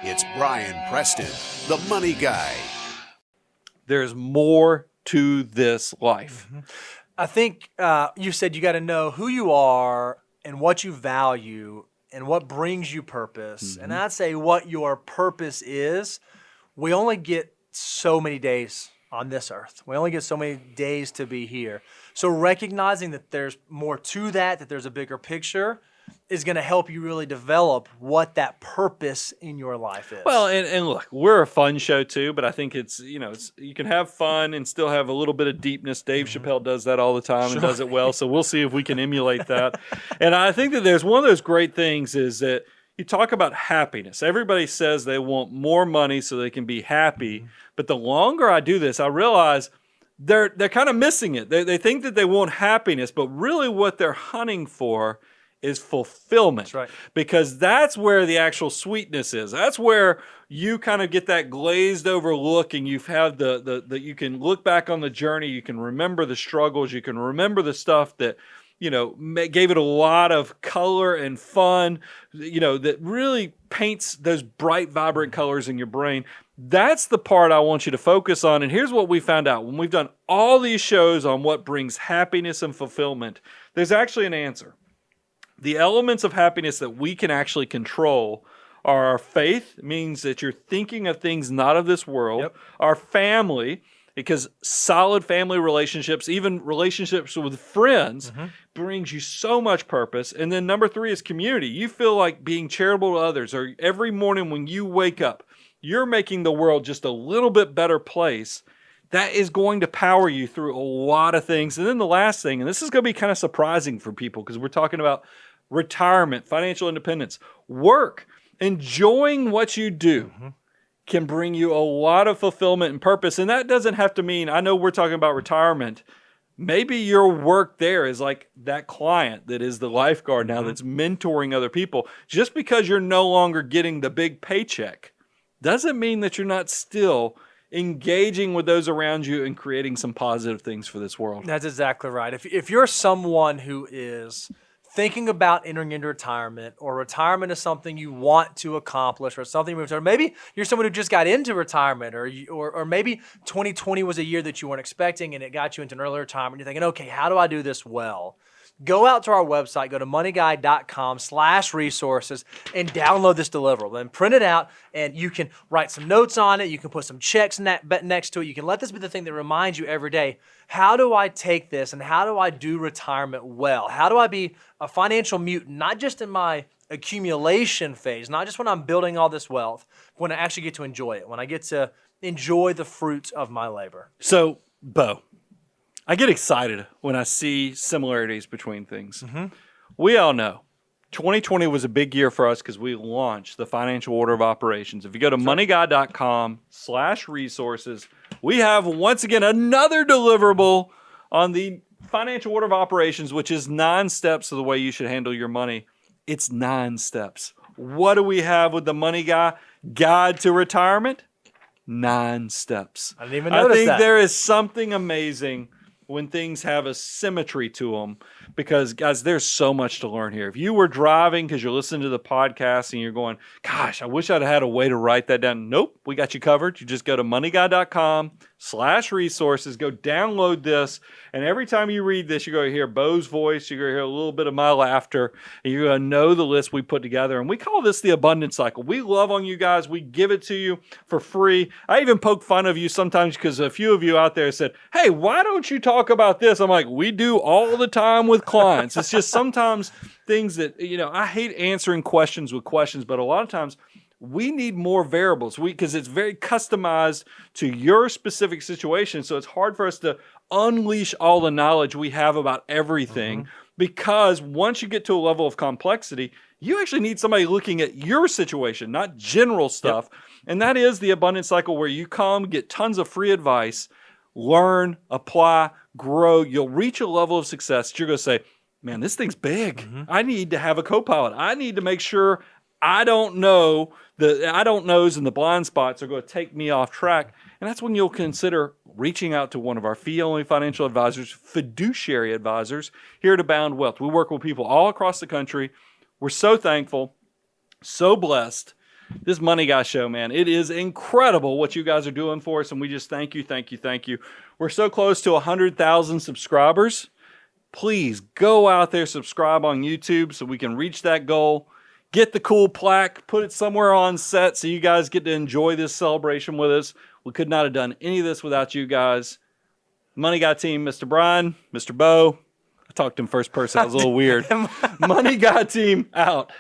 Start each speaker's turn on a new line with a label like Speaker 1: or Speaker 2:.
Speaker 1: It's Brian Preston, the Money Guy.
Speaker 2: There's more to this life.
Speaker 3: I think you said you got to know who you are and what you value and what brings you purpose. And I'd say what your purpose is. We only get so many days on this earth. We only get so many days to be here. So recognizing that there's more to that there's a bigger picture is going to help you really develop what that purpose in your life is.
Speaker 2: Well, and look, we're a fun show too, but I think it's you can have fun and still have a little bit of deepness. Dave Chappelle does that all the time and does it well. So we'll see if we can emulate that. And I think that there's one of those great things is that you talk about happiness. Everybody says they want more money so they can be happy. But the longer I do this, I realize they're kind of missing it. They think that they want happiness, but really what they're hunting for is fulfillment.
Speaker 3: That's right.
Speaker 2: Because that's where the actual sweetness is. That's where you kind of get that glazed over look and you've had you can look back on the journey, you can remember the struggles, you can remember the stuff that gave it a lot of color and fun, that really paints those bright, vibrant colors in your brain. That's the part I want you to focus on. And here's what we found out. When we've done all these shows on what brings happiness and fulfillment, there's actually an answer. The elements of happiness that we can actually control are our faith, means that you're thinking of things not of this world, our family, because solid family relationships, even relationships with friends, brings you so much purpose. And then number 3 is community. You feel like being charitable to others, or every morning when you wake up, you're making the world just a little bit better place. That is going to power you through a lot of things. And then the last thing, and this is going to be kind of surprising for people because we're talking about retirement, financial independence, work, enjoying what you do can bring you a lot of fulfillment and purpose. And that doesn't have to mean, I know we're talking about retirement. Maybe your work there is like that client that is the lifeguard now that's mentoring other people. Just because you're no longer getting the big paycheck doesn't mean that you're not still engaging with those around you and creating some positive things for this world.
Speaker 3: That's exactly right. If you're someone who is thinking about entering into retirement, or retirement is something you want to accomplish, or something maybe you're someone who just got into retirement, or maybe 2020 was a year that you weren't expecting and it got you into an early retirement. You're thinking, okay, how do I do this well? Go out to our website, go to moneyguy.com/resources and download this deliverable. Then print it out and you can write some notes on it. You can put some checks next to it. You can let this be the thing that reminds you every day, how do I take this and how do I do retirement well? How do I be a financial mutant, not just in my accumulation phase, not just when I'm building all this wealth, but when I actually get to enjoy it, when I get to enjoy the fruits of my labor.
Speaker 2: So, Bo, I get excited when I see similarities between things. We all know 2020 was a big year for us because we launched the Financial Order of Operations. If you go to moneyguy.com/resources, we have once again another deliverable on the Financial Order of Operations, which is 9 steps of the way you should handle your money. It's 9 steps. What do we have with the Money Guy? Guide to Retirement? 9 steps.
Speaker 3: I didn't even notice that.
Speaker 2: I think there is something amazing when things have a symmetry to them, because guys, there's so much to learn here. If you were driving because you're listening to the podcast and you're going, gosh, I wish I'd had a way to write that down. Nope, we got you covered. You just go to moneyguy.com/resources, go download this. And every time you read this, you're going to hear Bo's voice. You're going to hear a little bit of my laughter, and you're going to know the list we put together. And we call this the abundance cycle. We love on you guys. We give it to you for free. I even poke fun of you sometimes because a few of you out there said, hey, why don't you talk about this? I'm like, we do all the time with clients. It's just sometimes things that, I hate answering questions with questions, but a lot of times we need more variables because it's very customized to your specific situation. So it's hard for us to unleash all the knowledge we have about everything because once you get to a level of complexity, you actually need somebody looking at your situation, not general stuff. And that is the abundance cycle where you come, get tons of free advice, learn, apply, grow. You'll reach a level of success that you're going to say, man, this thing's big. I need to have a co-pilot. I need to make sure I don't knows and the blind spots are going to take me off track. And that's when you'll consider reaching out to one of our fee-only financial advisors, fiduciary advisors here at Abound Wealth. We work with people all across the country. We're so thankful, so blessed this Money Guy show, man. It is incredible what you guys are doing for us, and we just thank you, thank you, thank you. We're so close to 100,000 subscribers. Please go out there, subscribe on YouTube so we can reach that goal. Get the cool plaque, put it somewhere on set so you guys get to enjoy this celebration with us. We could not have done any of this without you guys. Money Guy team, Mr. Brian, Mr. Bo. I talked in first person. That was a little weird. Money Guy team out.